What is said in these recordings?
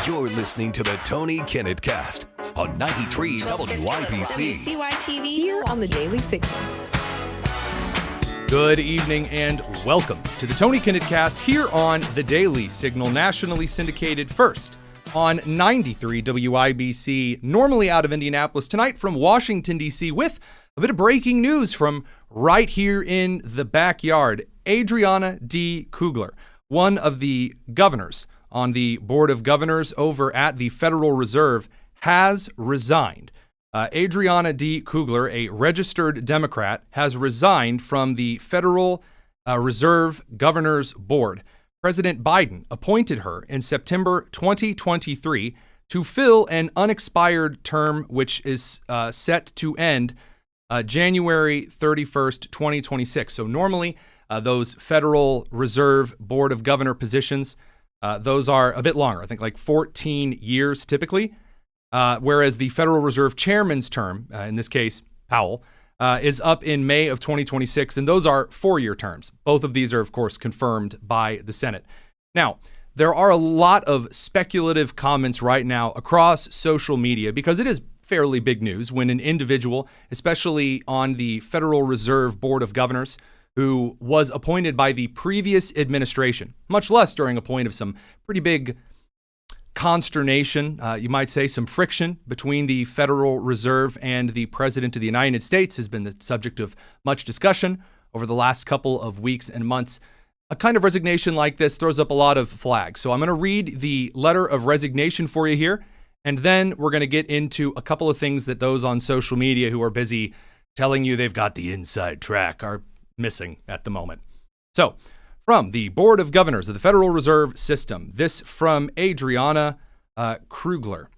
You're listening to the Tony Kinnett Cast on 93 WYBC. WCYTV. Here on the Daily Signal. Good evening and welcome to the Tony Kinnett Cast here on the Daily Signal, nationally syndicated first on 93 WYBC, normally out of Indianapolis, tonight from Washington, D.C. with a bit of breaking news from right here in the backyard. Adriana D. Kugler, one of the governors on the Board of Governors over at the Federal Reserve, has resigned. Adriana D. Kugler, a registered Democrat, has resigned from the Federal Reserve Governors Board. President Biden appointed her in September 2023 to fill an unexpired term which is set to end January 31st, 2026. So normally those Federal Reserve Board of Governor positions, those are a bit longer, I think like 14 years typically, whereas the Federal Reserve Chairman's term, in this case, Powell, is up in May of 2026, and those are 4-year terms. Both of these are, of course, confirmed by the Senate. Now, there are a lot of speculative comments right now across social media because it is fairly big news when an individual, especially on the Federal Reserve Board of Governors, who was appointed by the previous administration, much less during a point of some pretty big consternation, you might say, some friction between the Federal Reserve and the President of the United States has been the subject of much discussion over the last couple of weeks and months. A kind of resignation like this throws up a lot of flags. So I'm going to read the letter of resignation for you here, and then we're going to get into a couple of things that those on social media who are busy telling you they've got the inside track are missing at the moment. So, from the Board of Governors of the Federal Reserve System, this from Adriana Kugler.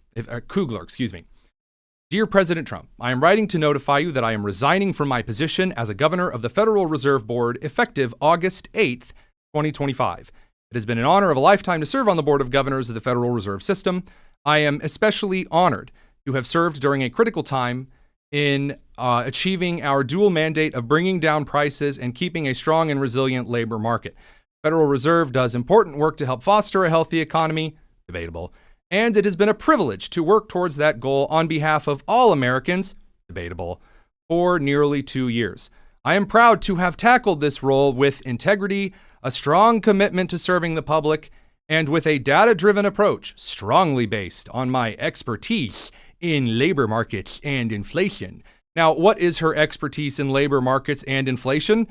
Dear President Trump, I am writing to notify you that I am resigning from my position as a governor of the Federal Reserve Board effective August 8th, 2025. It has been an honor of a lifetime to serve on the Board of Governors of the Federal Reserve System. I am especially honored to have served during a critical time in achieving our dual mandate of bringing down prices and keeping a strong and resilient labor market. Federal Reserve does important work to help foster a healthy economy, debatable, and it has been a privilege to work towards that goal on behalf of all Americans, debatable, for nearly 2 years. I am proud to have tackled this role with integrity, a strong commitment to serving the public, and with a data-driven approach strongly based on my expertise in labor markets and inflation. Now, what is her expertise in labor markets and inflation?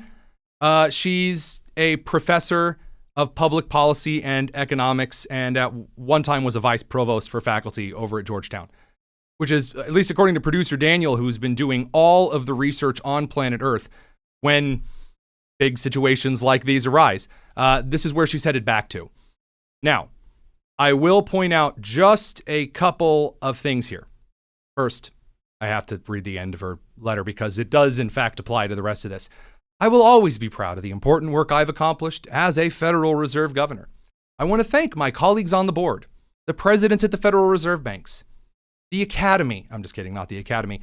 She's a professor of public policy and economics, and at one time was a vice provost for faculty over at Georgetown, which is, at least according to producer Daniel, who's been doing all of the research on planet Earth when big situations like these arise. This is where she's headed back to. Now, I will point out just a couple of things here. First, I have to read the end of her letter because it does, in fact, apply to the rest of this. I will always be proud of the important work I've accomplished as a Federal Reserve Governor. I want to thank my colleagues on the board, the presidents at the Federal Reserve Banks, the Academy, I'm just kidding, not the Academy,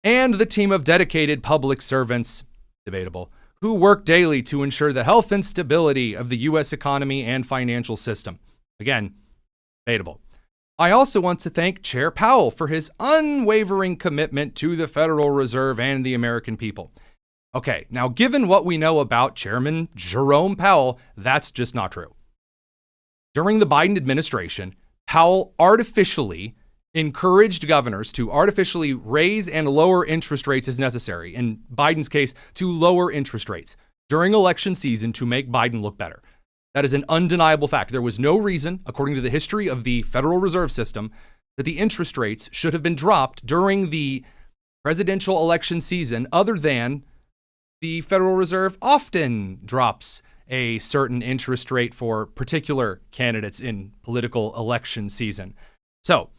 and the team of dedicated public servants, debatable, who work daily to ensure the health and stability of the U.S. economy and financial system. Again, debatable. I also want to thank Chair Powell for his unwavering commitment to the Federal Reserve and the American people. Okay, now given what we know about Chairman Jerome Powell, that's just not true. During the Biden administration, Powell artificially encouraged governors to artificially raise and lower interest rates as necessary. In Biden's case, to lower interest rates during election season to make Biden look better. That is an undeniable fact. There was no reason, according to the history of the Federal Reserve System, that the interest rates should have been dropped during the presidential election season, other than the Federal Reserve often drops a certain interest rate for particular candidates in political election season. So,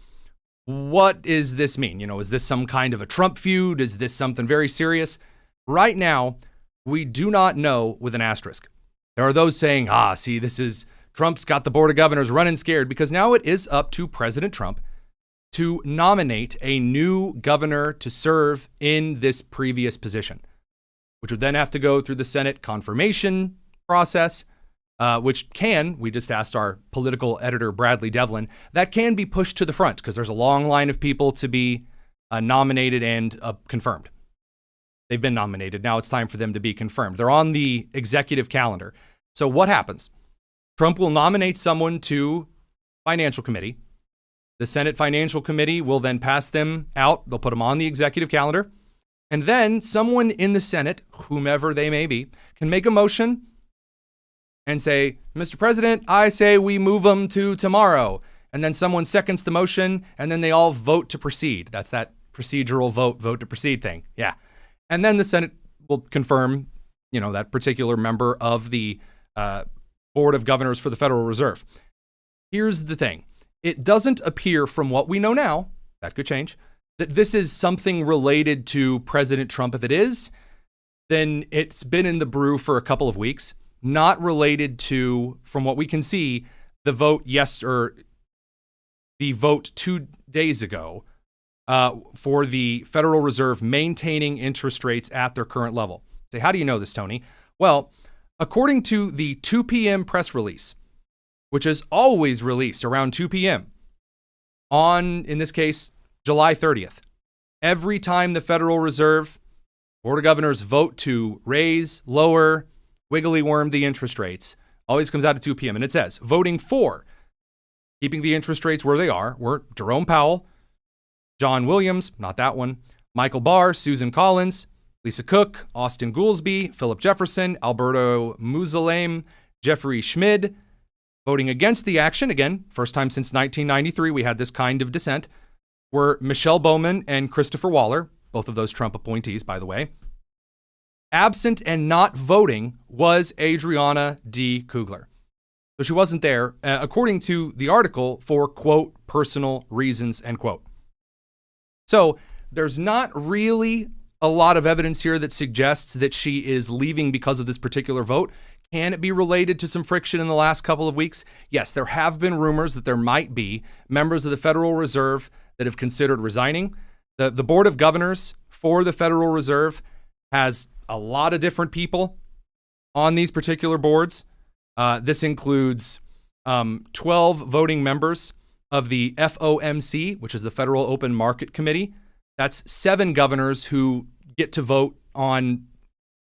what does this mean? Is this some kind of a Trump feud? Is this something very serious? Right now, we do not know with an asterisk. There are those saying, Trump's got the Board of Governors running scared, because now it is up to President Trump to nominate a new governor to serve in this previous position, which would then have to go through the Senate confirmation process. which we just asked our political editor, Bradley Devlin, that can be pushed to the front because there's a long line of people to be nominated and confirmed. They've been nominated. Now it's time for them to be confirmed. They're on the executive calendar. So what happens? Trump will nominate someone to Financial Committee. The Senate Financial Committee will then pass them out. They'll put them on the executive calendar. And then someone in the Senate, whomever they may be, can make a motion and say, Mr. President, I say we move them to tomorrow. And then someone seconds the motion, and then they all vote to proceed. That's that procedural vote to proceed thing. Yeah. And then the Senate will confirm, that particular member of the Board of Governors for the Federal Reserve. Here's the thing. It doesn't appear from what we know now, that could change, that this is something related to President Trump. If it is, then it's been in the brew for a couple of weeks, not related to, from what we can see, the vote the vote 2 days ago for the Federal Reserve maintaining interest rates at their current level. Say, how do you know this, Tony? Well, according to the 2 p.m. press release, which is always released around 2 p.m. on, in this case, July 30th, every time the Federal Reserve Board of Governors vote to raise, lower, wiggly worm the interest rates, always comes out at 2 p.m. And it says, voting for keeping the interest rates where they are were Jerome Powell, John Williams, not that one, Michael Barr, Susan Collins, Lisa Cook, Austin Goolsbee, Philip Jefferson, Alberto Mussolem, Jeffrey Schmid. Voting against the action, again, first time since 1993 we had this kind of dissent, were Michelle Bowman and Christopher Waller, both of those Trump appointees, by the way. Absent and not voting was Adriana D. Kugler. So she wasn't there, according to the article, for, quote, personal reasons, end quote. So there's not really a lot of evidence here that suggests that she is leaving because of this particular vote. Can it be related to some friction in the last couple of weeks? Yes, there have been rumors that there might be members of the Federal Reserve that have considered resigning. The Board of Governors for the Federal Reserve has a lot of different people on these particular boards. This includes 12 voting members of the FOMC, which is the Federal Open Market Committee. That's 7 governors who get to vote on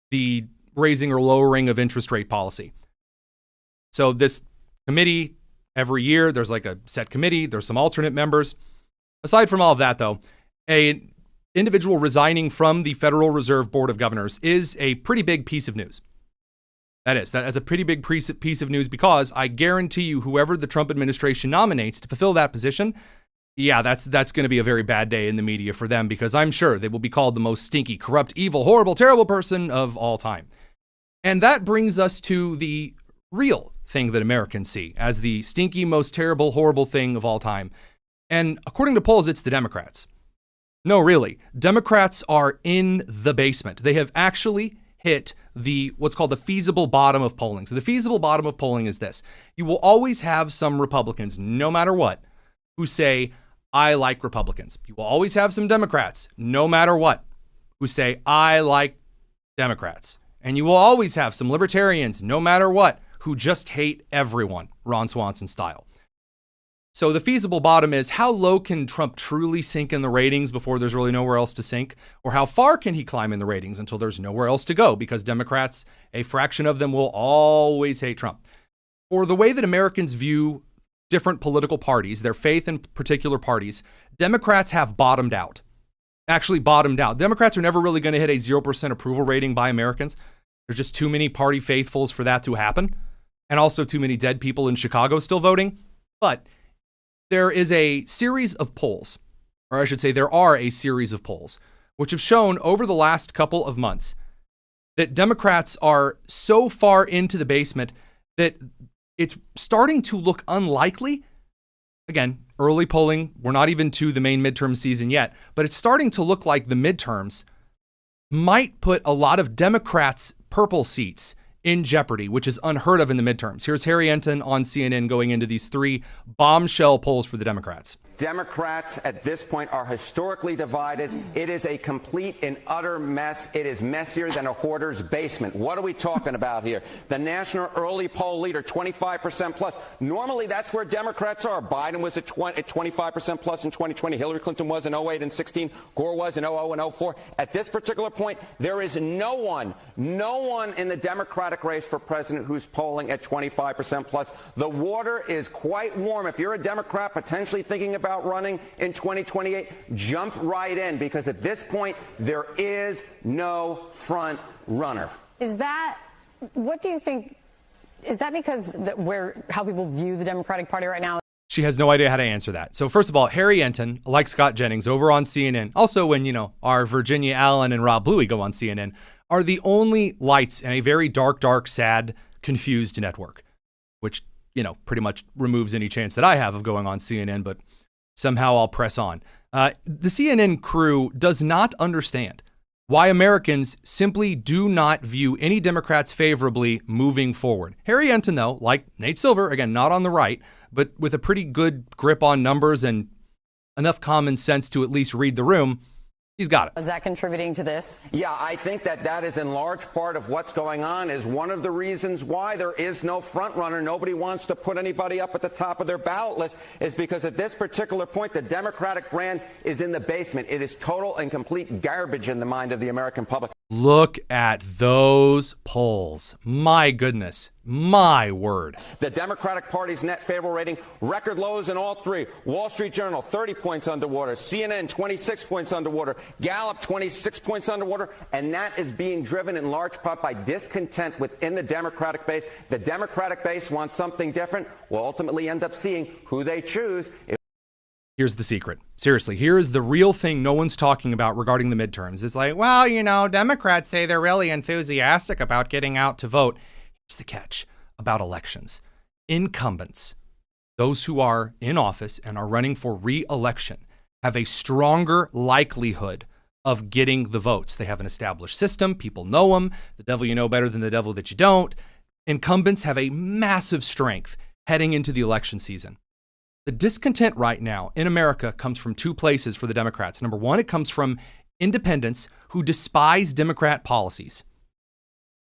the raising or lowering of interest rate policy. So this committee, every year, there's like a set committee. There's some alternate members. Aside from all of that, though, an individual resigning from the Federal Reserve Board of Governors is a pretty big piece of news. That's a pretty big piece of news because I guarantee you whoever the Trump administration nominates to fulfill that position, yeah, that's going to be a very bad day in the media for them because I'm sure they will be called the most stinky, corrupt, evil, horrible, terrible person of all time. And that brings us to the real thing that Americans see as the stinky, most terrible, horrible thing of all time. And according to polls, it's the Democrats. No, really. Democrats are in the basement. They have actually hit what's called the feasible bottom of polling. So the feasible bottom of polling is this. You will always have some Republicans, no matter what, who say, I like Republicans. You will always have some Democrats, no matter what, who say, I like Democrats. And you will always have some libertarians, no matter what, who just hate everyone, Ron Swanson style. So the feasible bottom is how low can Trump truly sink in the ratings before there's really nowhere else to sink? Or how far can he climb in the ratings until there's nowhere else to go? Because Democrats, a fraction of them will always hate Trump. Or the way that Americans view different political parties, their faith in particular parties, Democrats have bottomed out. Actually bottomed out. Democrats are never really going to hit a 0% approval rating by Americans. There's just too many party faithfuls for that to happen. And also too many dead people in Chicago still voting. But there is a series of polls, or I should say there are a series of polls, which have shown over the last couple of months that Democrats are so far into the basement that it's starting to look unlikely. Again, early polling, we're not even to the main midterm season yet, but it's starting to look like the midterms might put a lot of Democrats' purple seats in jeopardy, which is unheard of in the midterms. Here's Harry Enton on CNN going into these 3 bombshell polls for the Democrats. Democrats at this point are historically divided. It is a complete and utter mess. It is messier than a hoarder's basement. What are we talking about here? The national early poll leader, 25% plus. Normally, that's where Democrats are. Biden was at 25% plus in 2020. Hillary Clinton was in 08 and 16. Gore was in 00 and 04. At this particular point, there is no one in the Democratic race for president who's polling at 25% plus. The water is quite warm. If you're a Democrat potentially thinking about running in 2028, jump right in, because at this point there is no front runner. What do you think? Is that because how people view the Democratic Party right now? She has no idea how to answer that. So first of all, Harry Enton, like Scott Jennings, over on CNN, also when, our Virginia Allen and Rob Bluey go on CNN, are the only lights in a very dark, sad, confused network, which, pretty much removes any chance that I have of going on CNN, but somehow I'll press on. The CNN crew does not understand why Americans simply do not view any Democrats favorably moving forward. Harry Enton, though, like Nate Silver, again, not on the right, but with a pretty good grip on numbers and enough common sense to at least read the room, he's got it. Is that contributing to this? Yeah, I think that is in large part of what's going on, is one of the reasons why there is no front runner. Nobody wants to put anybody up at the top of their ballot list, is because at this particular point, the Democratic brand is in the basement. It is total and complete garbage in the mind of the American public. Look at those polls. My goodness. My word. The Democratic Party's net favorable rating, record lows in all three. Wall Street Journal, 30 points underwater. CNN, 26 points underwater. Gallup, 26 points underwater. And that is being driven in large part by discontent within the Democratic base. The Democratic base wants something different. We'll ultimately end up seeing who they choose. Here's the secret. Seriously, here is the real thing no one's talking about regarding the midterms. It's like, well, Democrats say they're really enthusiastic about getting out to vote. Here's the catch about elections. Incumbents, those who are in office and are running for re-election, have a stronger likelihood of getting the votes. They have an established system. People know them. The devil you know better than the devil that you don't. Incumbents have a massive strength heading into the election season. The discontent right now in America comes from two places for the Democrats. Number one, it comes from independents who despise Democrat policies.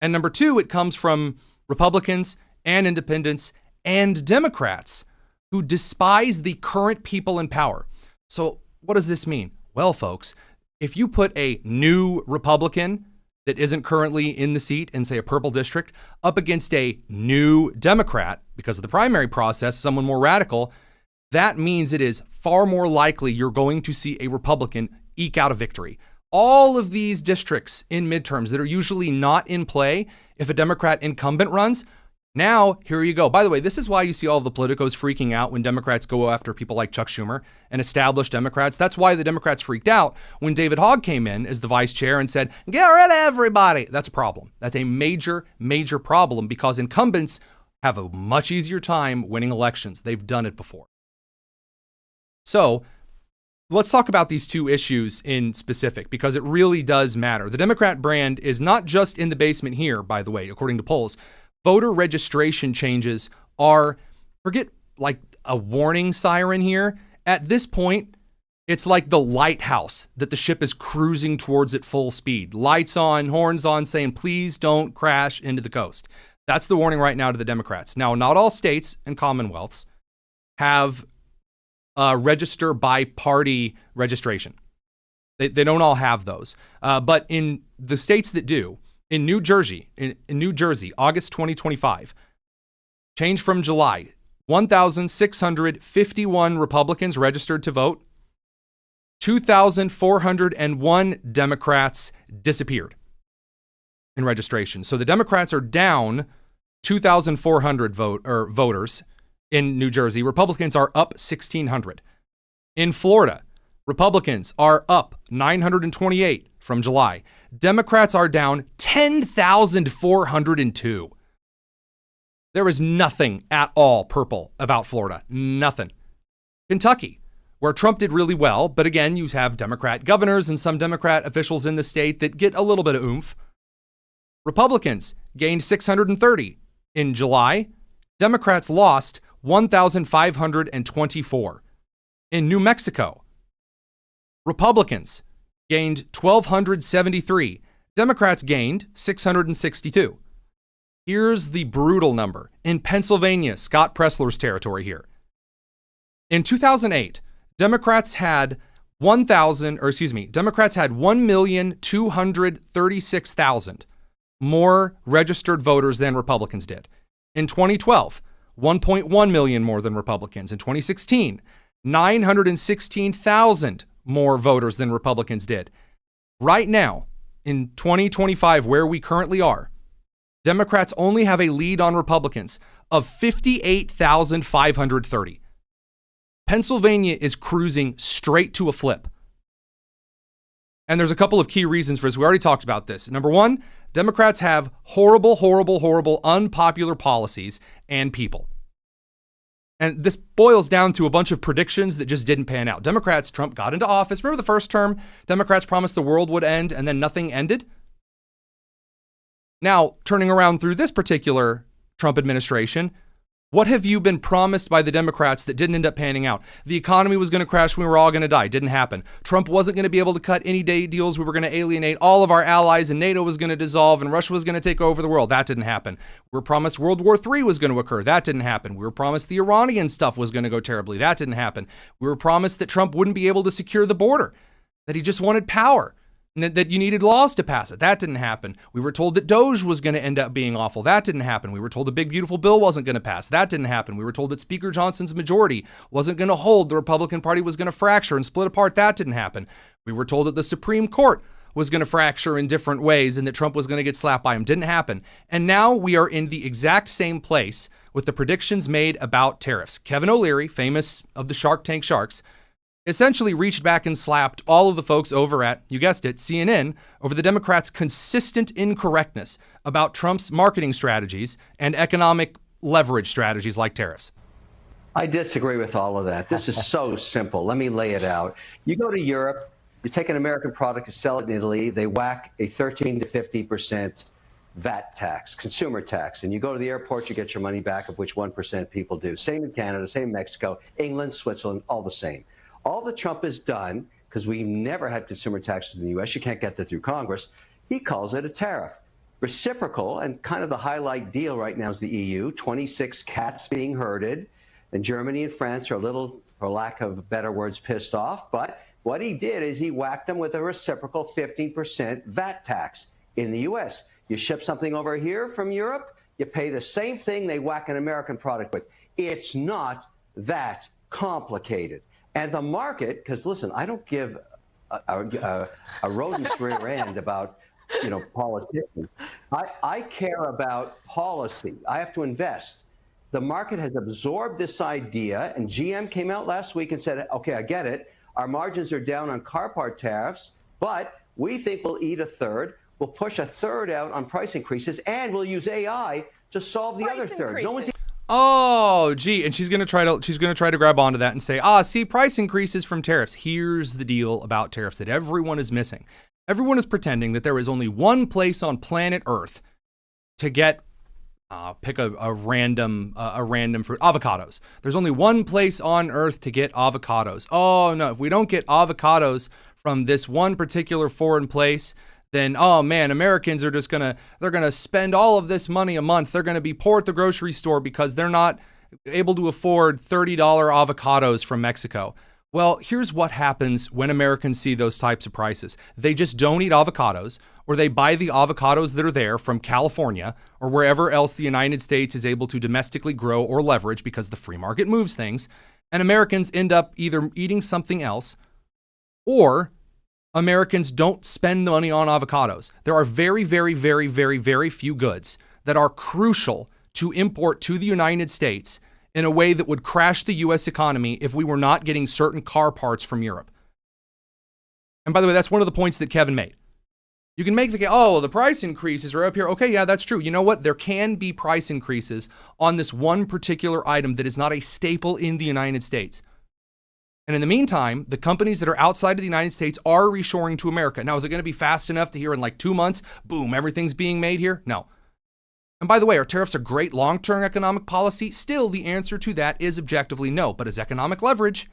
And number two, it comes from Republicans and independents and Democrats who despise the current people in power. So what does this mean? Well, folks, if you put a new Republican that isn't currently in the seat in, say, a purple district up against a new Democrat, because of the primary process, someone more radical, that means it is far more likely you're going to see a Republican eke out a victory. All of these districts in midterms that are usually not in play if a Democrat incumbent runs, now here you go. By the way, this is why you see all of the politicos freaking out when Democrats go after people like Chuck Schumer and established Democrats. That's why the Democrats freaked out when David Hogg came in as the vice chair and said, get rid of everybody. That's a problem. That's a major, major problem, because incumbents have a much easier time winning elections. They've done it before. So let's talk about these two issues in specific, because it really does matter. The Democrat brand is not just in the basement here, by the way, according to polls. Voter registration changes are, forget like a warning siren here. At this point, it's like the lighthouse that the ship is cruising towards at full speed. Lights on, horns on, saying, please don't crash into the coast. That's the warning right now to the Democrats. Now, not all states and commonwealths have register by party registration. They don't all have those. But in the states that do, in New Jersey, August 2025, change from July, 1,651 Republicans registered to vote. 2,401 Democrats disappeared in registration. So the Democrats are down 2,400 voters in New Jersey. Republicans are up 1,600. In Florida, Republicans are up 928 from July. Democrats are down 10,402. There is nothing at all purple about Florida. Nothing. Kentucky, where Trump did really well, but again, you have Democrat governors and some Democrat officials in the state that get a little bit of oomph. Republicans gained 630 in July. Democrats lost 1,524. In New Mexico, Republicans gained 1,273. Democrats gained 662. Here's the brutal number. In Pennsylvania, Scott Pressler's territory here. In 2008, Democrats had 1,236,000 more registered voters than Republicans did. In 2012, 1.1 million more than Republicans. In 2016, 916,000 more voters than Republicans did. Right now, in 2025, where we currently are, Democrats only have a lead on Republicans of 58,530. Pennsylvania is cruising straight to a flip. And there's a couple of key reasons for this. We already talked about this. Number one, Democrats have horrible, unpopular policies and people. And this boils down to a bunch of predictions that just didn't pan out. Trump got into office. Remember the first term? Democrats promised the world would end and then nothing ended? Now, turning around through this particular Trump administration, what have you been promised by the Democrats that didn't end up panning out? The economy was going to crash. We were all going to die. Didn't happen. Trump wasn't going to be able to cut any day deals. We were going to alienate all of our allies and NATO was going to dissolve and Russia was going to take over the world. That didn't happen. We were promised World War III was going to occur. That didn't happen. We were promised the Iranian stuff was going to go terribly. That didn't happen. We were promised that Trump wouldn't be able to secure the border, that he just wanted power, and that you needed laws to pass it. That didn't happen. We were told that DOJ was going to end up being awful. That didn't happen. We were told the big, beautiful bill wasn't going to pass. That didn't happen. We were told that Speaker Johnson's majority wasn't going to hold. The Republican Party was going to fracture and split apart. That didn't happen. We were told that the Supreme Court was going to fracture in different ways and that Trump was going to get slapped by him. Didn't happen. And now we are in the exact same place with the predictions made about tariffs. Kevin O'Leary, famous of the Shark Tank Sharks, essentially reached back and slapped all of the folks over at, you guessed it, CNN, over the Democrats' consistent incorrectness about Trump's marketing strategies and economic leverage strategies like tariffs. I disagree with all of that. This is so simple. Let me lay it out. You go to Europe, you take an American product to sell it in Italy, they whack a 13 to 50% VAT tax, consumer tax. And you go to the airport, you get your money back, of which 1% people do. Same in Canada, same in Mexico, England, Switzerland, all the same. All that Trump has done, because we never had consumer taxes in the U.S., you can't get that through Congress, he calls it a tariff. Reciprocal, and kind of the highlight deal right now is the EU, 26 cats being herded, and Germany and France are a little, for lack of better words, pissed off. But what he did is he whacked them with a reciprocal 15% VAT tax in the U.S. You ship something over here from Europe, you pay the same thing they whack an American product with. It's not that complicated. And the market, because listen, I don't give a rodent's rear end about, politicians. I care about policy. I have to invest. The market has absorbed this idea, and GM came out last week and said, okay, I get it. Our margins are down on car part tariffs, but we think we'll eat a third. We'll push a third out on price increases, and we'll use AI to solve the other third. No one's Oh, gee, and she's gonna try to grab onto that and say, see, price increases from tariffs. Here's the deal about tariffs that everyone is missing. Everyone is pretending that there is only one place on planet Earth to get, pick a random fruit, avocados. There's only one place on Earth to get avocados. Oh no, if we don't get avocados from this one particular foreign place, then, oh man, Americans are just they're gonna spend all of this money a month. They're gonna be poor at the grocery store because they're not able to afford $30 avocados from Mexico. Well, here's what happens when Americans see those types of prices. They just don't eat avocados, or they buy the avocados that are there from California or wherever else the United States is able to domestically grow or leverage because the free market moves things. And Americans end up either eating something else or Americans don't spend the money on avocados. There are very, very, very, very, very few goods that are crucial to import to the United States in a way that would crash the U.S. economy if we were not getting certain car parts from Europe. And by the way, that's one of the points that Kevin made. You can make the price increases are up here. Okay, yeah, that's true. You know what? There can be price increases on this one particular item that is not a staple in the United States. And in the meantime, the companies that are outside of the United States are reshoring to America. Now, is it going to be fast enough to hear in like 2 months, boom, everything's being made here? No. And by the way, are tariffs a great long-term economic policy? Still, the answer to that is objectively no. But as economic leverage,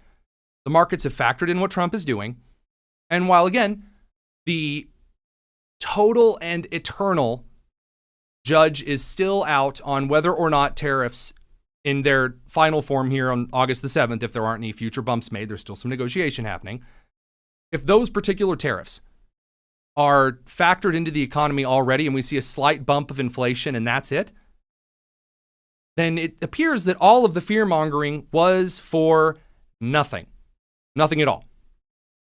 The markets have factored in what Trump is doing. And while, again, the total and eternal judge is still out on whether or not tariffs in their final form here on August the 7th, if there aren't any future bumps made, there's still some negotiation happening. If those particular tariffs are factored into the economy already and we see a slight bump of inflation and that's it, then it appears that all of the fear-mongering was for nothing. Nothing at all.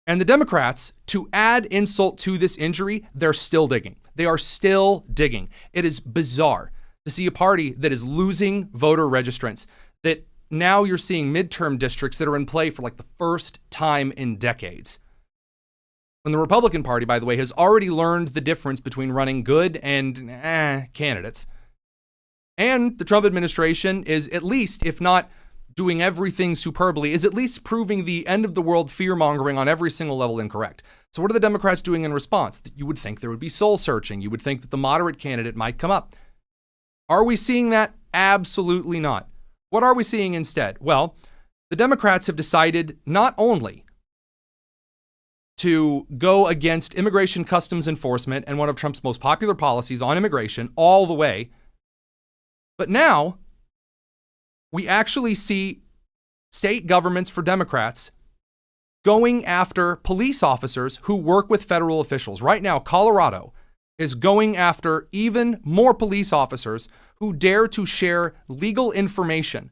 And the Democrats, to add insult to this injury, they're still digging. They are still digging. It is bizarre to see a party that is losing voter registrants, that now you're seeing midterm districts that are in play for like the first time in decades. And the Republican Party, by the way, has already learned the difference between running good and candidates. And the Trump administration is at least, if not doing everything superbly, is at least proving the end of the world fear-mongering on every single level incorrect. So what are the Democrats doing in response? You would think there would be soul searching. You would think that the moderate candidate might come up. Are we seeing that? Absolutely not. What are we seeing instead? Well, the Democrats have decided not only to go against immigration customs enforcement and one of Trump's most popular policies on immigration all the way, but now we actually see state governments for Democrats going after police officers who work with federal officials. Right now, Colorado is going after even more police officers who dare to share legal information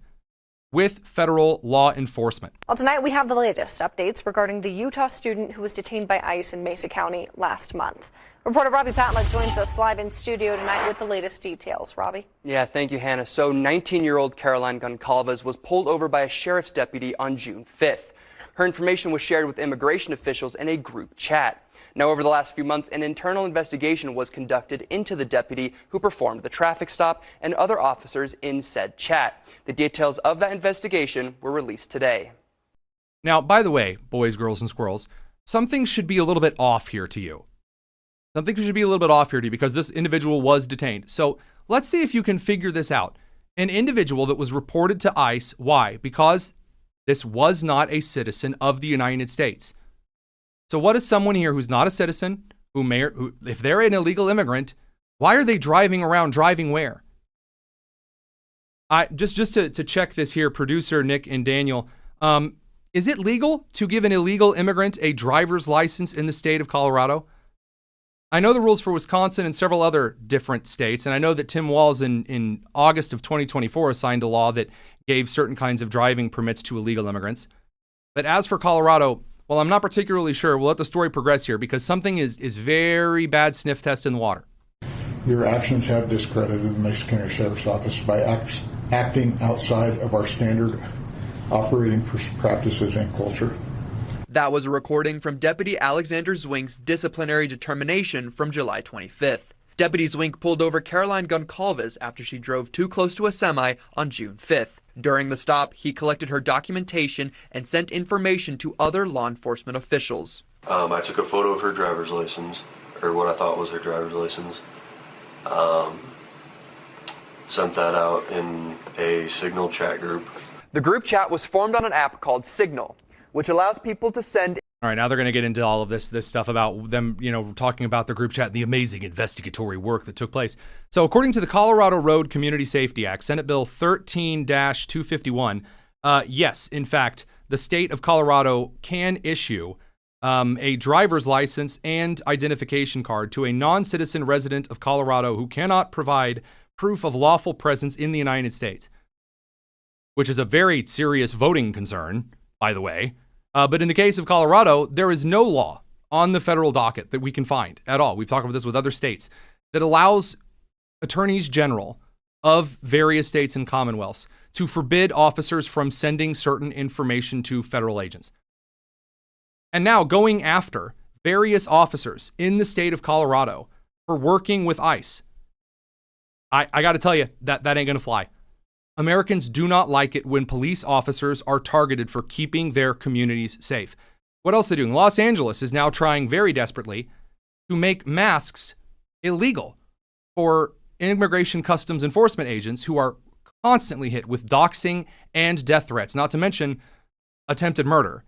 with federal law enforcement. Well, tonight we have the latest updates regarding the Utah student who was detained by ICE in Mesa County last month. Reporter Robbie Patla joins us live in studio tonight with the latest details. Robbie? Yeah, thank you, Hannah. So 19-year-old Caroline Goncalves was pulled over by a sheriff's deputy on June 5th. Her information was shared with immigration officials in a group chat. Now, over the last few months, an internal investigation was conducted into the deputy who performed the traffic stop and other officers in said chat. The details of that investigation were released today. Now, by the way, boys, girls, and squirrels, something should be a little bit off here to you. Something should be a little bit off here to you because this individual was detained. So let's see if you can figure this out. An individual that was reported to ICE. Why? Because this was not a citizen of the United States. So what is someone here who's not a citizen, who if they're an illegal immigrant, why are they driving around? Driving where? Just to check this here, producer Nick and Daniel, is it legal to give an illegal immigrant a driver's license in the state of Colorado? I know the rules for Wisconsin and several other different states, and I know that Tim Walz in August of 2024 signed a law that gave certain kinds of driving permits to illegal immigrants. But as for Colorado, well, I'm not particularly sure. We'll let the story progress here because something is very bad sniff test in the water. Your actions have discredited the Mesa County Sheriff's Office by acting outside of our standard operating practices and culture. That was a recording from Deputy Alexander Zwink's disciplinary determination from July 25th. Deputy Zwink pulled over Caroline Goncalves after she drove too close to a semi on June 5th. During the stop, he collected her documentation and sent information to other law enforcement officials. I took a photo of her driver's license, or what I thought was her driver's license. Sent that out in a Signal chat group. The group chat was formed on an app called Signal, which allows people to send. All right, now they're going to get into all of this stuff about them, talking about the group chat and the amazing investigatory work that took place. So according to the Colorado Road Community Safety Act, Senate Bill 13-251, yes, in fact, the state of Colorado can issue a driver's license and identification card to a non-citizen resident of Colorado who cannot provide proof of lawful presence in the United States, which is a very serious voting concern, by the way. But in the case of Colorado, there is no law on the federal docket that we can find at all. We've talked about this with other states that allows attorneys general of various states and commonwealths to forbid officers from sending certain information to federal agents. And now going after various officers in the state of Colorado for working with ICE. I got to tell you, that ain't going to fly. Americans do not like it when police officers are targeted for keeping their communities safe. What else are they doing? Los Angeles is now trying very desperately to make masks illegal for immigration customs enforcement agents who are constantly hit with doxing and death threats, not to mention attempted murder.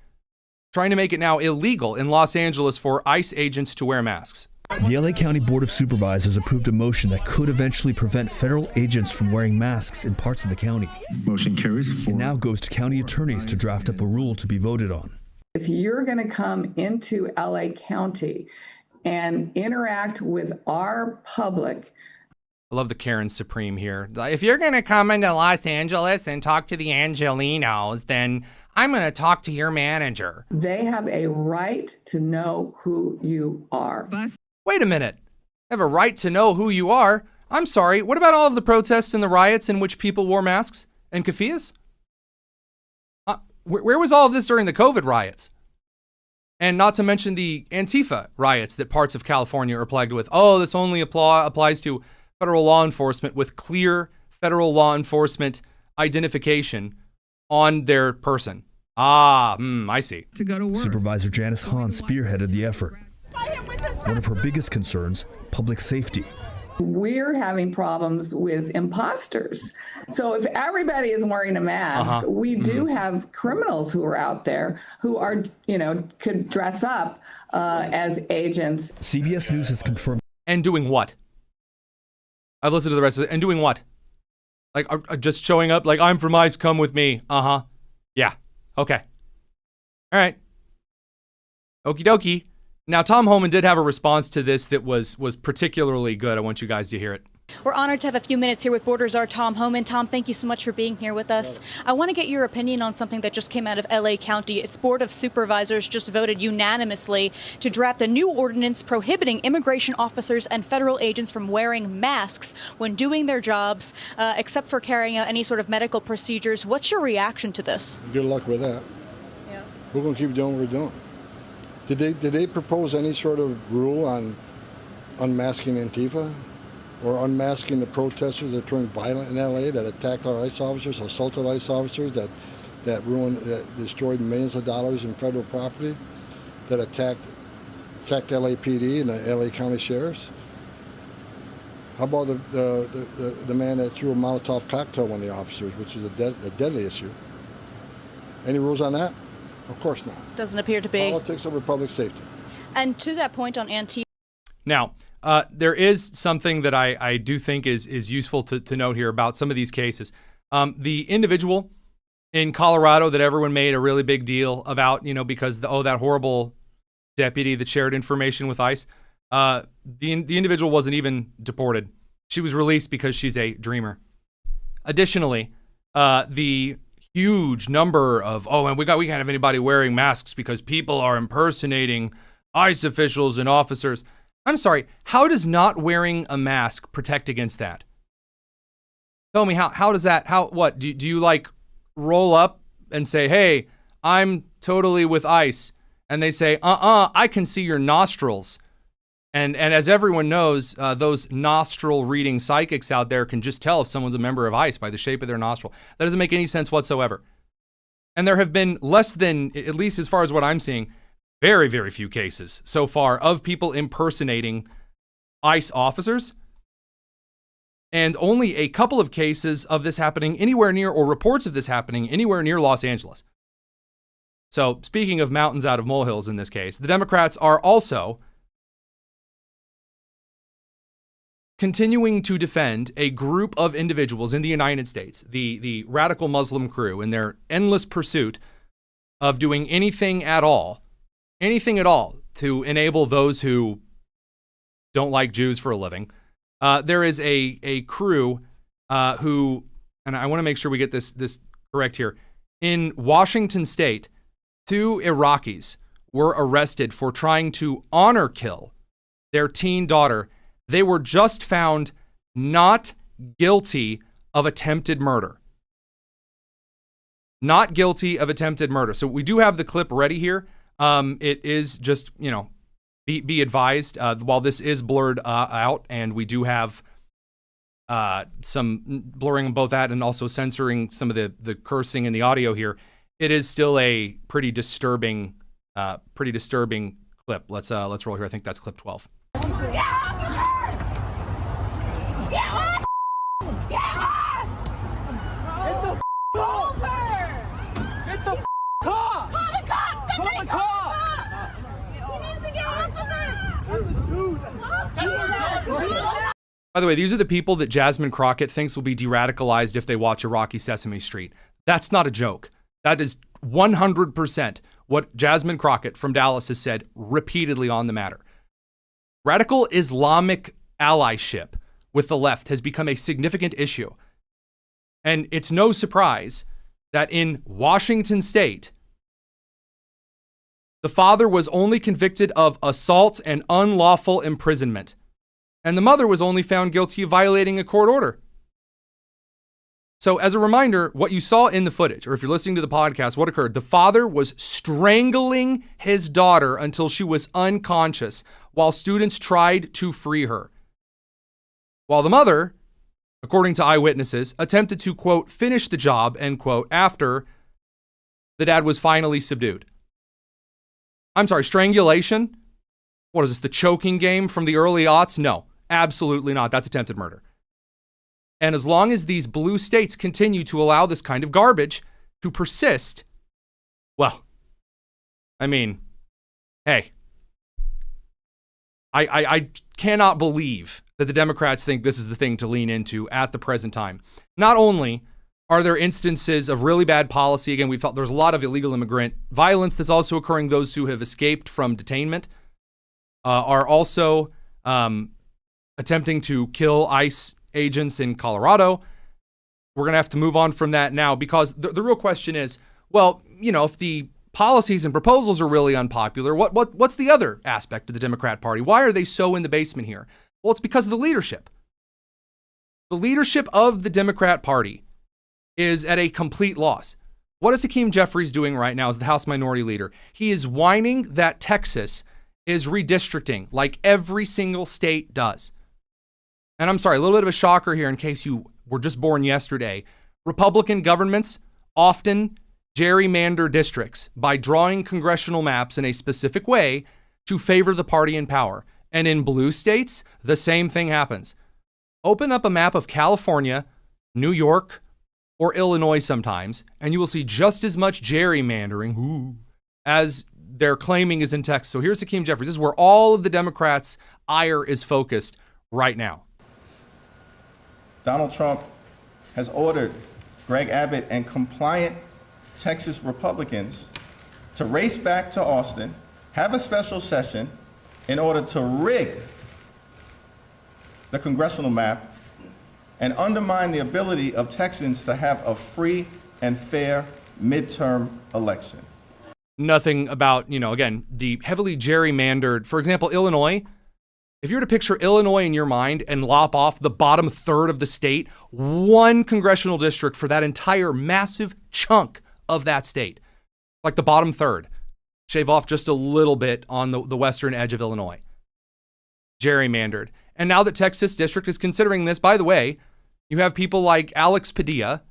trying to make it now illegal in Los Angeles for ICE agents to wear masks. The LA County Board of Supervisors approved a motion that could eventually prevent federal agents from wearing masks in parts of the county. Motion carries. It now goes to county attorneys to draft up a rule to be voted on. If you're going to come into LA County and interact with our public. I love the Karen Supreme here. If you're going to come into Los Angeles and talk to the Angelinos, then I'm going to talk to your manager. They have a right to know who you are. Wait a minute. I have a right to know who you are? I'm sorry. What about all of the protests and the riots in which people wore masks and keffiyehs? Where was all of this during the COVID riots? And not to mention the Antifa riots that parts of California are plagued with. Oh, this only applies to federal law enforcement with clear federal law enforcement identification on their person. I see. To go to work. Supervisor Janice Hahn spearheaded the effort. One of her biggest concerns, public safety. We're having problems with imposters. So if everybody is wearing a mask, we do have criminals who are out there who are, could dress up as agents. CBS News has confirmed. And doing what? I've listened to the rest of it. And doing what? Like, just showing up like, I'm from ICE, come with me. Yeah. Okay. All right. Okie dokie. Now, Tom Homan did have a response to this that was particularly good. I want you guys to hear it. We're honored to have a few minutes here with Borders Czar Tom Homan. Tom, thank you so much for being here with us. I want to get your opinion on something that just came out of LA County. Its Board of Supervisors just voted unanimously to draft a new ordinance prohibiting immigration officers and federal agents from wearing masks when doing their jobs, except for carrying out any sort of medical procedures. What's your reaction to this? Good luck with that. Yeah. We're going to keep doing what we're doing. Did they propose any sort of rule on unmasking Antifa or unmasking the protesters that turned violent in LA, that attacked our ICE officers, assaulted ICE officers, that destroyed millions of dollars in federal property, that attacked LAPD and the LA County sheriffs? How about the man that threw a Molotov cocktail on the officers, which is a deadly issue? Any rules on that? Of course not. Doesn't appear to be. Politics over public safety. And to that point on Antifa. Now, there is something that I do think is useful to note here about some of these cases. The individual in Colorado that everyone made a really big deal about, because that horrible deputy that shared information with ICE, the individual wasn't even deported. She was released because she's a dreamer. Additionally, the huge number of, and we can't have anybody wearing masks because people are impersonating ICE officials and officers. I'm sorry, how does not wearing a mask protect against that? Tell me, how does that, what? Do you like roll up and say, hey, I'm totally with ICE, and they say, I can see your nostrils. And as everyone knows, those nostril reading psychics out there can just tell if someone's a member of ICE by the shape of their nostril. That doesn't make any sense whatsoever. And there have been less than, at least as far as what I'm seeing, very, very few cases so far of people impersonating ICE officers. And only a couple of cases of this happening anywhere near, or reports of this happening anywhere near Los Angeles. So speaking of mountains out of molehills in this case, the Democrats are also continuing to defend a group of individuals in the United States, the radical Muslim crew, in their endless pursuit of doing anything at all to enable those who don't like Jews for a living. There is a crew who, and I want to make sure we get this correct here, in Washington State, 2 Iraqis were arrested for trying to honor kill their teen daughter. They were just found not guilty of attempted murder. Not guilty of attempted murder. So we do have the clip ready here. It is just, be advised, while this is blurred out, and we do have some blurring of both that and also censoring some of the cursing in the audio here, it is still a pretty disturbing clip. Let's roll here. I think that's clip 12. Call the cops! Somebody call By the way, these are the people that Jasmine Crockett thinks will be de-radicalized if they watch Iraqi Sesame Street. That's not a joke. That is 100% what Jasmine Crockett from Dallas has said repeatedly on the matter. Radical Islamic allyship with the left has become a significant issue. And it's no surprise that in Washington state, the father was only convicted of assault and unlawful imprisonment, and the mother was only found guilty of violating a court order. So as a reminder, what you saw in the footage, or if you're listening to the podcast, what occurred? The father was strangling his daughter until she was unconscious while students tried to free her. While the mother, according to eyewitnesses, attempted to, quote, finish the job, end quote, after the dad was finally subdued. I'm sorry, strangulation? What is this, the choking game from the early aughts? No, absolutely not. That's attempted murder. And as long as these blue states continue to allow this kind of garbage to persist, well, I mean, hey, I cannot believe that the Democrats think this is the thing to lean into at the present time. Not only are there instances of really bad policy, again, we thought there's a lot of illegal immigrant violence that's also occurring. Those who have escaped from detainment are also attempting to kill ICE agents in Colorado. We're going to have to move on from that now because the real question is, well, you know, if the policies and proposals are really unpopular, what's the other aspect of the Democrat Party? Why are they so in the basement here? Well, it's because of the leadership. The leadership of the Democrat Party is at a complete loss. What is Hakeem Jeffries doing right now as the House Minority Leader? He is whining that Texas is redistricting like every single state does. And I'm sorry, a little bit of a shocker here in case you were just born yesterday. Republican governments often gerrymander districts by drawing congressional maps in a specific way to favor the party in power. And in blue states, the same thing happens. Open up a map of California, New York, or Illinois sometimes, and you will see just as much gerrymandering as they're claiming is in Texas. So here's Hakeem Jeffries. This is where all of the Democrats' ire is focused right now. Donald Trump has ordered Greg Abbott and compliant Texas Republicans to race back to Austin, have a special session in order to rig the congressional map and undermine the ability of Texans to have a free and fair midterm election. Nothing about, again, the heavily gerrymandered, for example, Illinois. If you were to picture Illinois in your mind and lop off the bottom third of the state, one congressional district for that entire massive chunk of that state, like the bottom third, shave off just a little bit on the western edge of Illinois. Gerrymandered. And now that Texas district is considering this, by the way, you have people like Alex Padilla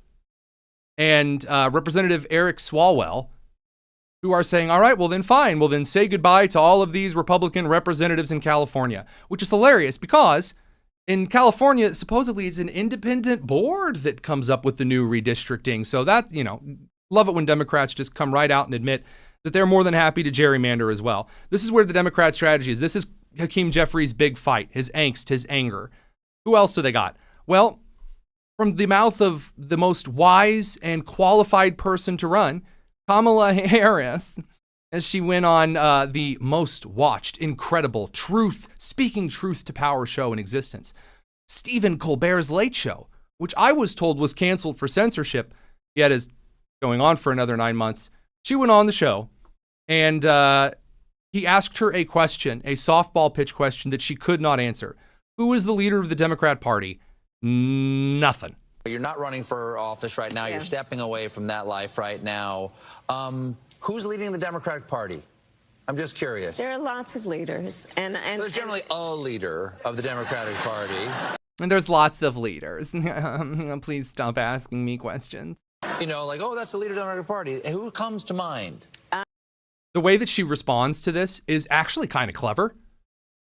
and Representative Eric Swalwell who are saying, all right, well then fine. Well then say goodbye to all of these Republican representatives in California, which is hilarious because in California, supposedly it's an independent board that comes up with the new redistricting. So that, love it when Democrats just come right out and admit that they're more than happy to gerrymander as well. This is where the Democrat strategy is. This is Hakeem Jeffries' big fight, his angst, his anger. Who else do they got? Well, from the mouth of the most wise and qualified person to run, Kamala Harris, as she went on the most watched, incredible, speaking truth to power show in existence, Stephen Colbert's Late Show, which I was told was canceled for censorship, yet is going on for another 9 months. She went on the show, and he asked her a question, a softball pitch question that she could not answer. Who is the leader of the Democrat Party? Nothing. You're not running for office right now. Yeah. You're stepping away from that life right now. Who's leading the Democratic Party? I'm just curious. There are lots of leaders. And there's generally a leader of the Democratic Party. And there's lots of leaders. Please stop asking me questions. That's the leader of the Democratic Party. Who comes to mind? The way that she responds to this is actually kind of clever.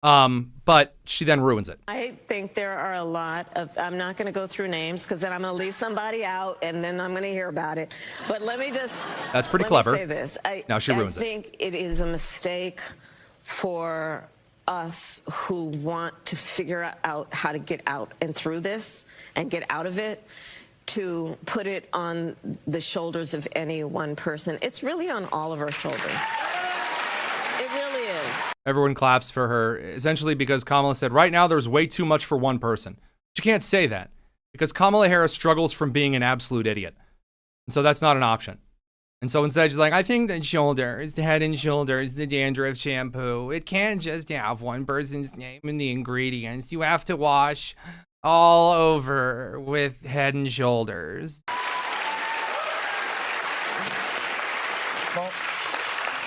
But she then ruins it. I think there are a lot of, I'm not going to go through names because then I'm going to leave somebody out and then I'm going to hear about it. But let me just, that's pretty clever. Let me say this. Now she ruins it. I think it is a mistake for us who want to figure out how to get out and through this and get out of it to put it on the shoulders of any one person. It's really on all of our shoulders. It really is. Everyone claps for her, essentially because Kamala said, right now there's way too much for one person. But you can't say that, because Kamala Harris struggles from being an absolute idiot. And so that's not an option. And so instead she's like, I think the shoulders, the head and shoulders, the dandruff shampoo, it can't just have one person's name and the ingredients. You have to wash all over with Head and Shoulders. Well,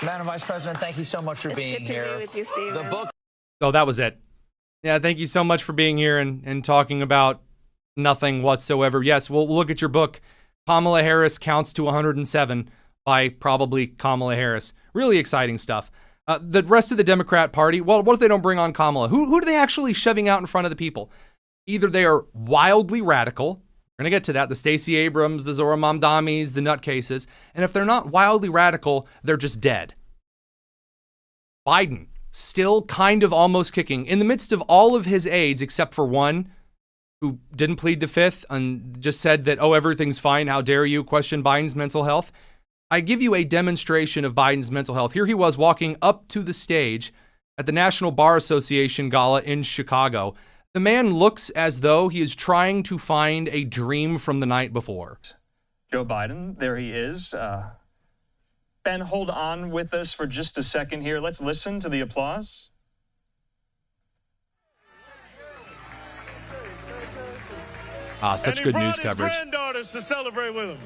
Madam Vice President, thank you so much for being here. It's good to be with you, Stephen. The book. Oh, that was it. Yeah, thank you so much for being here and talking about nothing whatsoever. Yes, we'll look at your book, Kamala Harris Counts to 107, by probably Kamala Harris. Really exciting stuff. The rest of the Democrat Party, well, what if they don't bring on Kamala? Who are they actually shoving out in front of the people? Either they are wildly radical. We're going to get to that. The Stacy Abrams, the Zora Mamdamis, the nutcases. And if they're not wildly radical, they're just dead. Biden, still kind of almost kicking. In the midst of all of his aides, except for one who didn't plead the fifth and just said that, oh, everything's fine. How dare you question Biden's mental health? I give you a demonstration of Biden's mental health. Here he was walking up to the stage at the National Bar Association Gala in Chicago. The man looks as though he is trying to find a dream from the night before. Joe Biden, there he is. Ben, hold on with us for just a second here. Let's listen to the applause. Such good news coverage. Granddaughters to celebrate with him.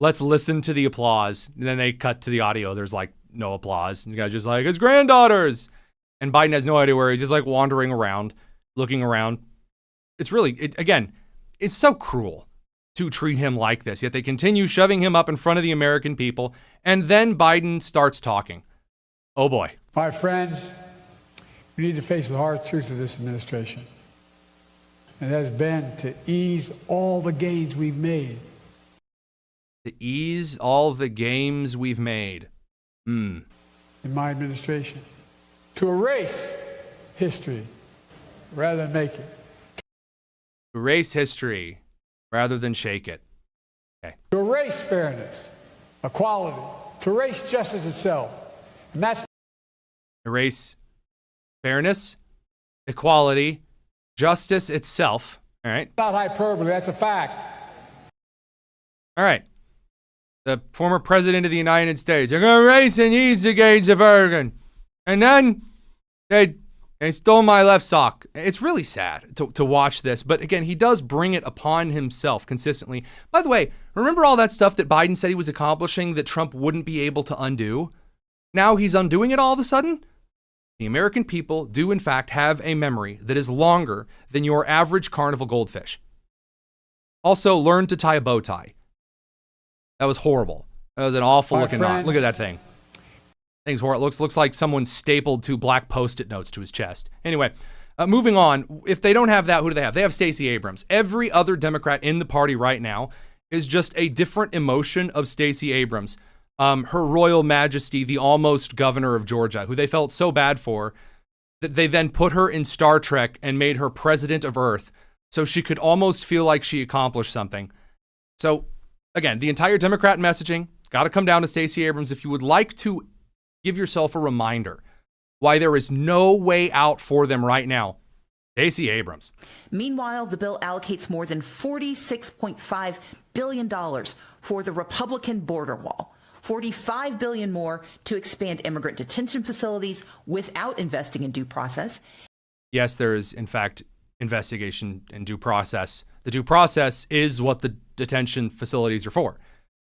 Let's listen to the applause. And then they cut to the audio. There's like no applause. And the guy's just like, his granddaughters. And Biden has no idea where he's just like wandering around, looking around. It's really, again, it's so cruel to treat him like this. Yet they continue shoving him up in front of the American people. And then Biden starts talking. Oh boy. My friends, we need to face the hard truth of this administration. And it has been to ease all the gains we've made. To ease all the games we've made. In my administration. To erase history rather than make it. Erase history rather than shake it. Okay. To erase fairness, equality, to erase justice itself. And that's erase fairness, equality, justice itself. All right. Not hyperbole, that's a fact. All right. The former president of the United States. They're going to erase and ease the gains of Oregon. And then they stole my left sock. It's really sad to watch this. But again, he does bring it upon himself consistently. By the way, remember all that stuff that Biden said he was accomplishing that Trump wouldn't be able to undo? Now he's undoing it all of a sudden? The American people do, in fact, have a memory that is longer than your average carnival goldfish. Also, learn to tie a bow tie. That was horrible. That was an awful looking knot. Look at that thing. Thing's horrible. It looks like someone stapled 2 black Post-it notes to his chest. Anyway, moving on. If they don't have that, who do they have? They have Stacy Abrams. Every other Democrat in the party right now is just a different emotion of Stacy Abrams. Her Royal Majesty, the almost governor of Georgia, who they felt so bad for that they then put her in Star Trek and made her president of Earth so she could almost feel like she accomplished something. So, again, the entire Democrat messaging got to come down to Stacy Abrams. If you would like to give yourself a reminder why there is no way out for them right now, Stacy Abrams. Meanwhile, the bill allocates more than $46.5 billion for the Republican border wall, $45 billion more to expand immigrant detention facilities without investing in due process. Yes, there is, in fact, investigation and due process. The due process is what the detention facilities are for.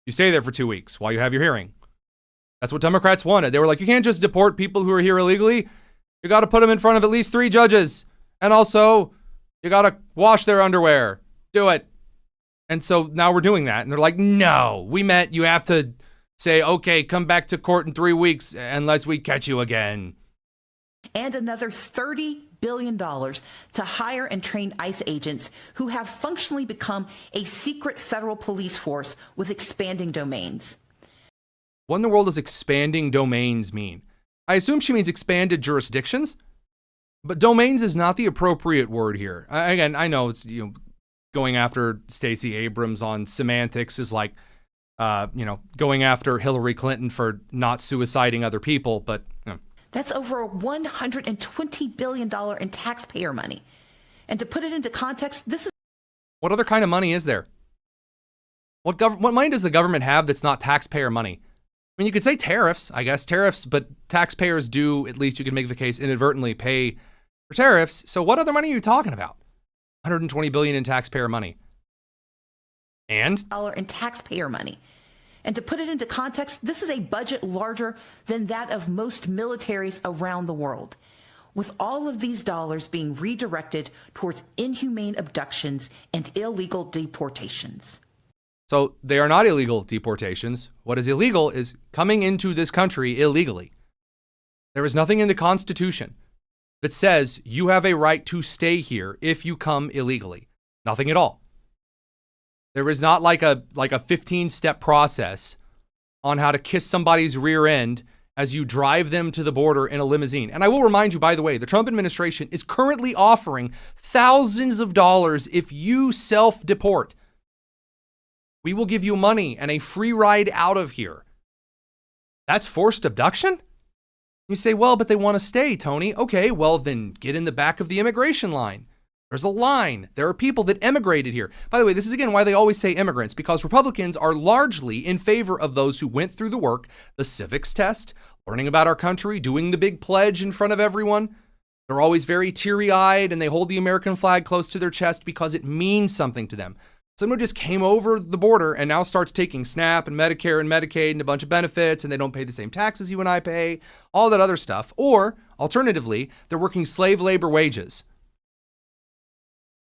You stay there for 2 weeks while you have your hearing. That's what Democrats wanted. They were like, you can't just deport people who are here illegally. You got to put them in front of at least 3 judges. And also, you got to wash their underwear. Do it. And so now we're doing that. And they're like, no, we meant you have to say, okay, come back to court in 3 weeks unless we catch you again. And another $30 billion to hire and train ICE agents who have functionally become a secret federal police force with expanding domains. What in the world does expanding domains mean? I assume she means expanded jurisdictions, but domains is not the appropriate word here. Again, I know it's, going after Stacy Abrams on semantics is like, going after Hillary Clinton for not suiciding other people, but... That's over $120 billion in taxpayer money. And to put it into context, this is... What other kind of money is there? What money does the government have that's not taxpayer money? I mean, you could say tariffs, I guess, but taxpayers do, at least you can make the case, inadvertently pay for tariffs. So what other money are you talking about? $120 billion in taxpayer money. And? In taxpayer money. And to put it into context, this is a budget larger than that of most militaries around the world, with all of these dollars being redirected towards inhumane abductions and illegal deportations. So they are not illegal deportations. What is illegal is coming into this country illegally. There is nothing in the Constitution that says you have a right to stay here if you come illegally. Nothing at all. There is not like a 15-step process on how to kiss somebody's rear end as you drive them to the border in a limousine. And I will remind you, by the way, the Trump administration is currently offering thousands of dollars if you self-deport. We will give you money and a free ride out of here. That's forced abduction? You say, well, but they want to stay, Tony. Okay, well, then get in the back of the immigration line. There's a line. There are people that emigrated here. By the way, this is again why they always say immigrants, because Republicans are largely in favor of those who went through the work, the civics test, learning about our country, doing the big pledge in front of everyone. They're always very teary-eyed and they hold the American flag close to their chest because it means something to them. Someone just came over the border and now starts taking SNAP and Medicare and Medicaid and a bunch of benefits, and they don't pay the same taxes you and I pay, all that other stuff. Or, alternatively, they're working slave labor wages.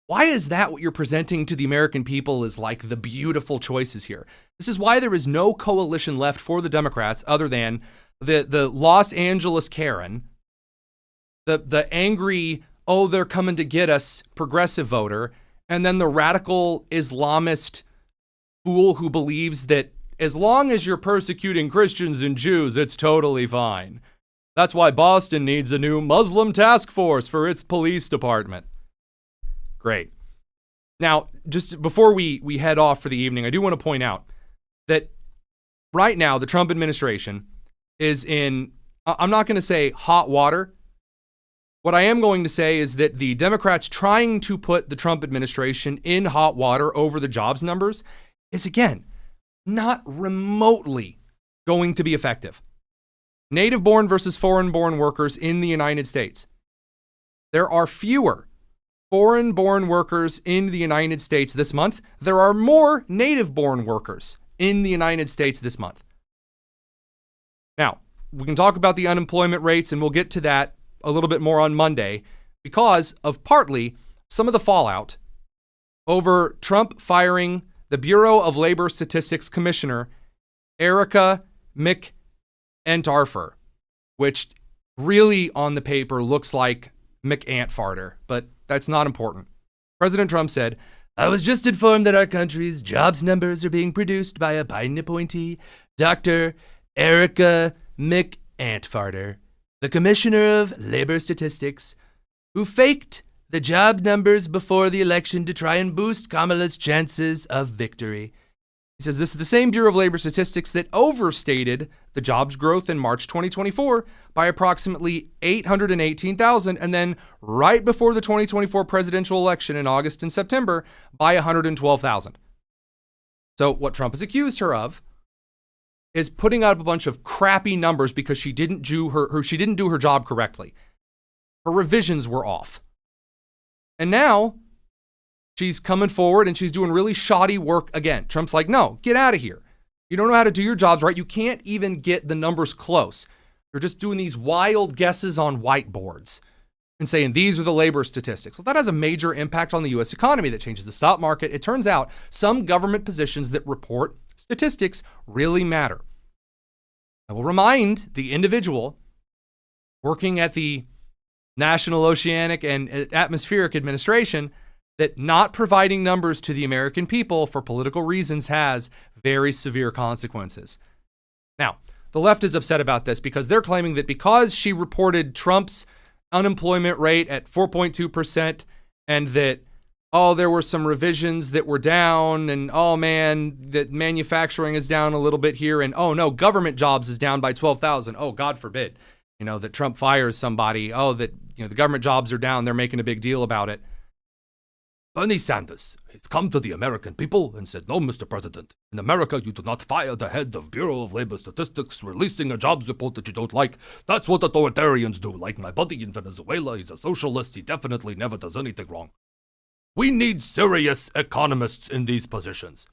Why is that what you're presenting to the American people as like the beautiful choices here? This is why there is no coalition left for the Democrats other than the Los Angeles Karen, the angry, oh, they're coming to get us progressive voter, and then the radical Islamist fool who believes that as long as you're persecuting Christians and Jews, it's totally fine. That's why Boston needs a new Muslim task force for its police department. Great. Now, just before we head off for the evening, I do want to point out that right now the Trump administration is in, I'm not going to say hot water. What I am going to say is that the Democrats trying to put the Trump administration in hot water over the jobs numbers is, again, not remotely going to be effective. Native-born versus foreign-born workers in the United States. There are fewer foreign-born workers in the United States this month. There are more native-born workers in the United States this month. Now, we can talk about the unemployment rates, and we'll get to that a little bit more on Monday because of partly some of the fallout over Trump firing the Bureau of Labor Statistics Commissioner, Erica McEntharfer, which really on the paper looks like McAntfarter, but that's not important. President Trump said, I was just informed that our country's jobs numbers are being produced by a Biden appointee, Dr. Erica McAntfarter, the Commissioner of Labor Statistics, who faked the job numbers before the election to try and boost Kamala's chances of victory. He says this is the same Bureau of Labor Statistics that overstated the jobs growth in March 2024 by approximately 818,000, and then right before the 2024 presidential election in August and September by 112,000. So what Trump has accused her of is putting out a bunch of crappy numbers because she didn't do her job correctly. Her revisions were off. And now she's coming forward and she's doing really shoddy work again. Trump's like, no, get out of here. You don't know how to do your jobs right. You can't even get the numbers close. You're just doing these wild guesses on whiteboards and saying these are the labor statistics. Well, that has a major impact on the U.S. economy. That changes the stock market. It turns out some government positions that report statistics really matter. I will remind the individual working at the National Oceanic and Atmospheric Administration that not providing numbers to the American people for political reasons has very severe consequences. Now, the left is upset about this because they're claiming that because she reported Trump's unemployment rate at 4.2% and that, oh, there were some revisions that were down, and oh man, that manufacturing is down a little bit here, and oh no, government jobs is down by 12,000. Oh, God forbid, that Trump fires somebody. Oh, that, the government jobs are down. They're making a big deal about it. Bernie Sanders has come to the American people and said, no, Mr. President, in America, you do not fire the head of Bureau of Labor Statistics releasing a jobs report that you don't like. That's what authoritarians do. Like my buddy in Venezuela, he's a socialist. He definitely never does anything wrong. We need serious economists in these positions.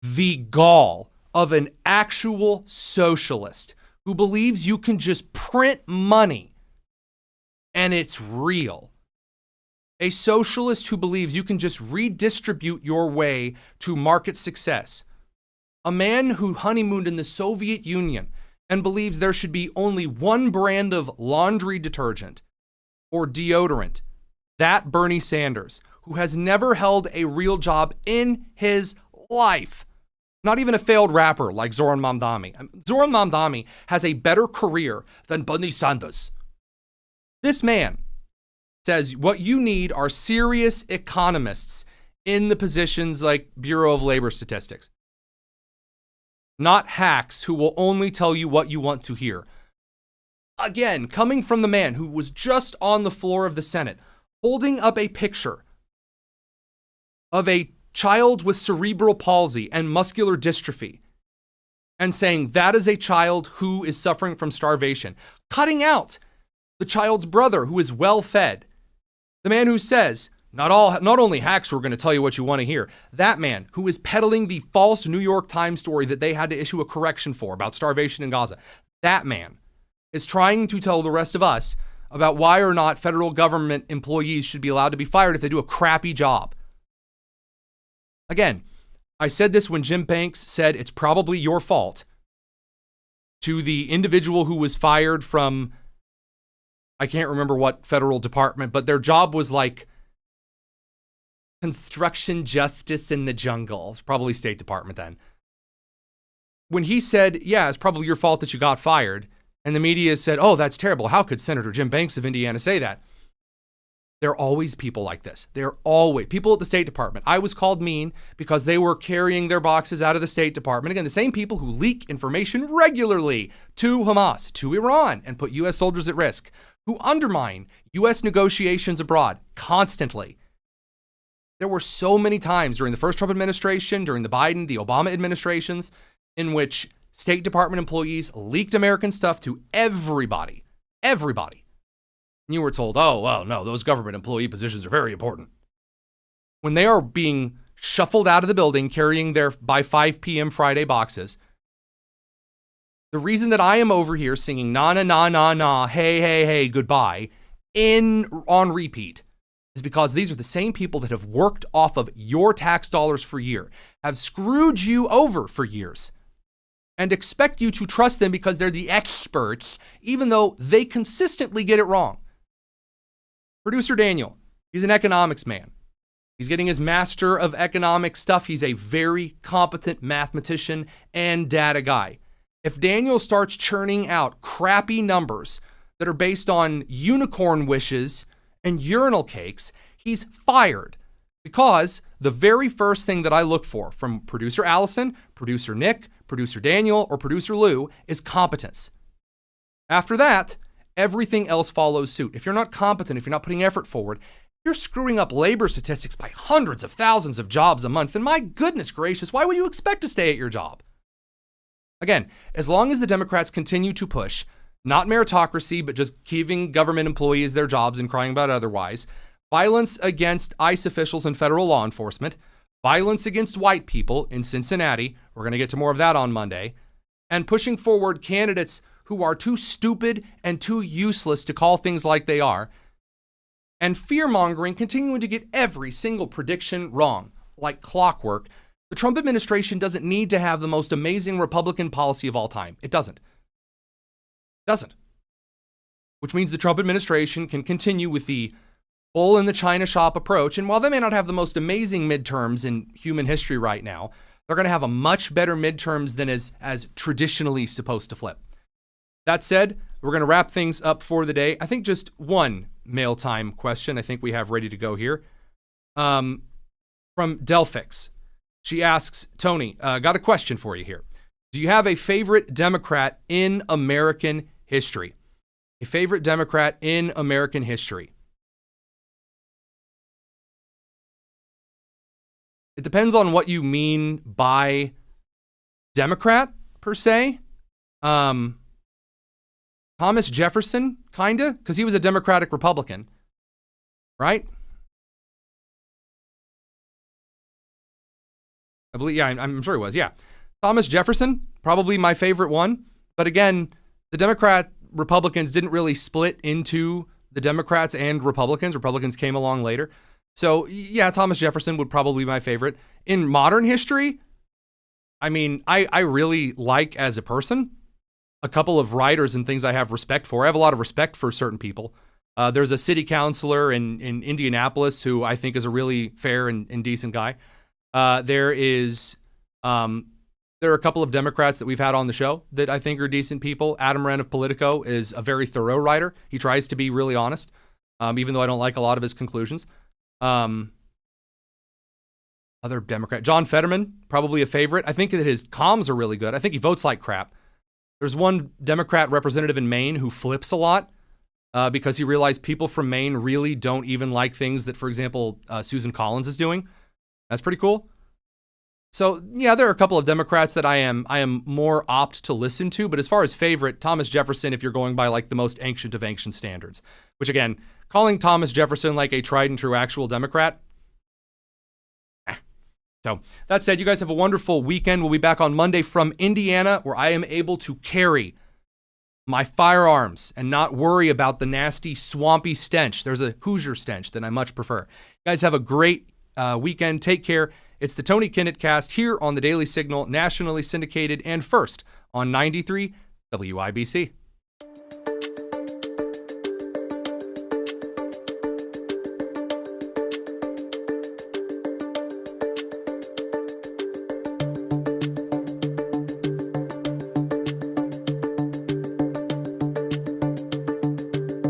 The gall of an actual socialist who believes you can just print money and it's real. A socialist who believes you can just redistribute your way to market success. A man who honeymooned in the Soviet Union and believes there should be only one brand of laundry detergent or deodorant. That Bernie Sanders, who has never held a real job in his life. Not even a failed rapper like Zoran Mamdani. Zoran Mamdani has a better career than Bernie Sanders. This man says what you need are serious economists in the positions like Bureau of Labor Statistics. Not hacks who will only tell you what you want to hear. Again, coming from the man who was just on the floor of the Senate, holding up a picture of a child with cerebral palsy and muscular dystrophy and saying that is a child who is suffering from starvation, cutting out the child's brother who is well fed. The man who says, not only hacks are going to tell you what you want to hear. That man who is peddling the false New York Times story that they had to issue a correction for about starvation in Gaza. That man is trying to tell the rest of us about why or not federal government employees should be allowed to be fired if they do a crappy job. Again, I said this when Jim Banks said it's probably your fault to the individual who was fired from, I can't remember what federal department, but their job was like construction justice in the jungle. It's probably State Department then. When he said, yeah, it's probably your fault that you got fired, and the media said, oh, that's terrible. How could Senator Jim Banks of Indiana say that? There are always people like this. There are always people at the State Department. I was called mean because they were carrying their boxes out of the State Department. Again, the same people who leak information regularly to Hamas, to Iran, and put U.S. soldiers at risk, who undermine U.S. negotiations abroad constantly. There were so many times during the first Trump administration, during the Biden, the Obama administrations, in which State Department employees leaked American stuff to everybody. Everybody. And you were told, oh, well, no, those government employee positions are very important. When they are being shuffled out of the building carrying their by 5 p.m. Friday boxes, the reason that I am over here singing na na na na na, hey, hey, hey, goodbye, on repeat, is because these are the same people that have worked off of your tax dollars for years, have screwed you over for years, and expect you to trust them because they're the experts, even though they consistently get it wrong. Producer Daniel, he's an economics man. He's getting his Master of Economics stuff. He's a very competent mathematician and data guy. If Daniel starts churning out crappy numbers that are based on unicorn wishes and urinal cakes, he's fired. Because the very first thing that I look for from producer Allison, producer Nick, producer Daniel, or producer Lou is competence. After that, everything else follows suit. If you're not competent, if you're not putting effort forward, you're screwing up labor statistics by hundreds of thousands of jobs a month. And my goodness gracious, why would you expect to stay at your job? Again, as long as the Democrats continue to push, not meritocracy, but just giving government employees their jobs and crying about otherwise, violence against ICE officials and federal law enforcement, violence against white people in Cincinnati, we're going to get to more of that on Monday, and pushing forward candidates who are too stupid and too useless to call things like they are, and fear-mongering, continuing to get every single prediction wrong, like clockwork. The Trump administration doesn't need to have the most amazing Republican policy of all time. It doesn't. Doesn't. Which means the Trump administration can continue with the bull in the China shop approach. And while they may not have the most amazing midterms in human history right now, They're going to have a much better midterms than is as traditionally supposed to flip. That said, we're going to wrap things up for the day. I think just one mail time question I think we have ready to go here. From Delphix. She asks, Tony, got a question for you here. Do you have a favorite Democrat in American history? A favorite Democrat in American history? It depends on what you mean by Democrat, per se. Thomas Jefferson, kinda, because he was a Democratic Republican, right? I believe, yeah, I'm sure he was, yeah. Thomas Jefferson, probably my favorite one. But again, the Republicans didn't really split into the Democrats and Republicans. Republicans came along later. So, yeah, Thomas Jefferson would probably be my favorite. In modern history, I mean, I really like, as a person, a couple of writers and things I have respect for. I have a lot of respect for certain people. There's a city councilor in Indianapolis who I think is a really fair and decent guy. There are a couple of Democrats that we've had on the show that I think are decent people. Adam Wren of Politico is a very thorough writer. He tries to be really honest, even though I don't like a lot of his conclusions. Other Democrat, John Fetterman, probably a favorite. I think that his comms are really good. I think he votes like crap. There's one Democrat representative in Maine who flips a lot because he realized people from Maine really don't even like things that, for example, Susan Collins is doing. That's pretty cool. So, yeah, there are a couple of Democrats that I am more apt to listen to, but as far as favorite, Thomas Jefferson, if you're going by like the most ancient of ancient standards, which again, calling Thomas Jefferson like a tried and true actual Democrat. So that said, you guys have a wonderful weekend. We'll be back on Monday from Indiana, where I am able to carry my firearms and not worry about the nasty, swampy stench. There's a Hoosier stench that I much prefer. You guys have a great weekend. Take care. It's the Tony Kinnett Cast here on the Daily Signal, nationally syndicated and first on 93 WIBC.